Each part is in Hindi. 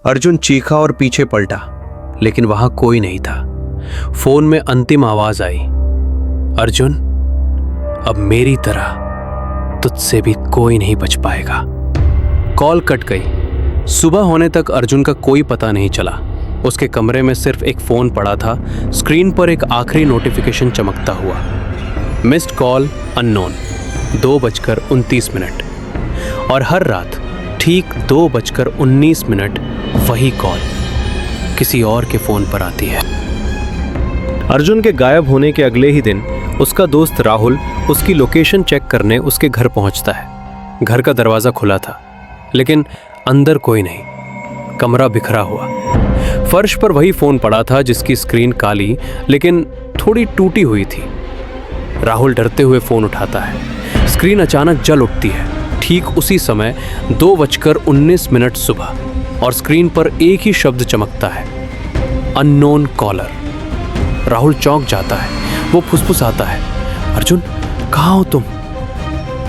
अर्जुन चीखा और पीछे पलटा, लेकिन वहां कोई नहीं था। फोन में अंतिम आवाज आई, अर्जुन, अब मेरी तरह तुझसे भी कोई नहीं बच पाएगा। कॉल कट गई। सुबह होने तक अर्जुन का कोई पता नहीं चला। उसके कमरे में सिर्फ एक फोन पड़ा था। स्क्रीन पर एक आखिरी नोटिफिकेशन चमकता हुआ, मिस्ड कॉल अननोन, 2:29। और हर रात ठीक 2:19 वही कॉल किसी और के फोन पर आती है। अर्जुन के गायब होने के अगले ही दिन उसका दोस्त राहुल उसकी लोकेशन चेक करने उसके घर पहुंचता है। घर का दरवाजा खुला था, लेकिन अंदर कोई नहीं। कमरा बिखरा हुआ, फर्श पर वही फोन पड़ा था जिसकी स्क्रीन काली लेकिन थोड़ी टूटी हुई थी। राहुल डरते हुए फोन उठाता है। स्क्रीन अचानक जल उठती है। ठीक उसी समय 2:19 सुबह, और स्क्रीन पर एक ही शब्द चमकता है, अननोन कॉलर। राहुल चौंक जाता है। वो फुसफुसाता है, अर्जुन, कहाँ हो तुम?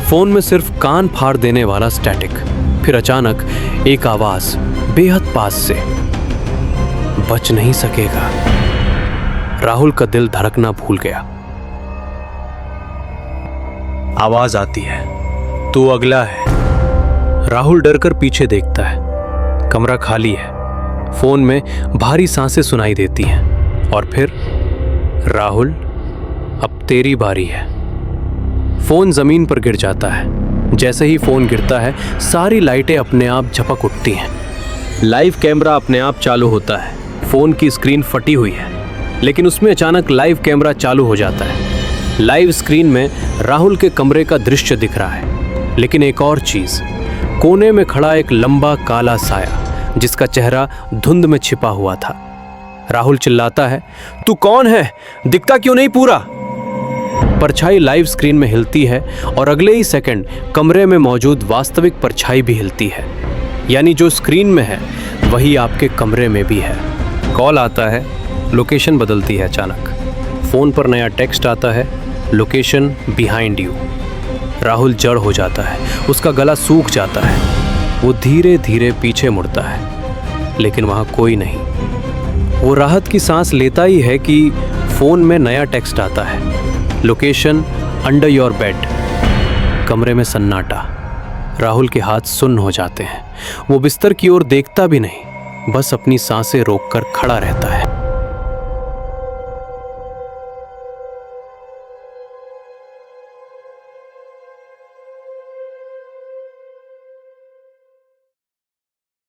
फोन में सिर्फ कान फाड़ देने वाला स्टैटिक। फिर अचानक एक आवाज बेहद पास से, बच नहीं सकेगा। राहुल का दिल धड़कना भूल गया। आवाज आती है, तू अगला है। राहुल डरकर पीछे देखता है। कमरा खाली है। फोन में भारी सांसें सुनाई देती हैं। और फिर, राहुल, अब तेरी बारी है। फोन जमीन पर गिर जाता है। जैसे ही फोन गिरता है, सारी लाइटें अपने आप झपक उठती हैं। लाइव कैमरा अपने आप चालू होता है। फोन की स्क्रीन फटी हुई है, लेकिन उसमें अचानक लाइव कैमरा चालू हो जाता है। लाइव स्क्रीन में राहुल के कमरे का दृश्य दिख रहा है, लेकिन एक और चीज, कोने में खड़ा एक लंबा काला साया जिसका चेहरा धुंध में छिपा हुआ था। राहुल चिल्लाता है, तू कौन है? दिखता क्यों नहीं पूरा? परछाई लाइव स्क्रीन में हिलती है और अगले ही सेकंड कमरे में मौजूद वास्तविक परछाई भी हिलती है। यानी जो स्क्रीन में है वही आपके कमरे में भी है। कॉल आता है, लोकेशन बदलती है अचानक। फोन पर नया टेक्स्ट आता है, लोकेशन बिहाइंड यू। राहुल जड़ हो जाता है। उसका गला सूख जाता है। वो धीरे धीरे पीछे मुड़ता है, लेकिन वहां कोई नहीं। वो राहत की सांस लेता ही है कि फोन में नया टेक्स्ट आता है, लोकेशन अंडर योर बेड। कमरे में सन्नाटा। राहुल के हाथ सुन्न हो जाते हैं। वो बिस्तर की ओर देखता भी नहीं, बस अपनी सांसें रोककर खड़ा रहता है।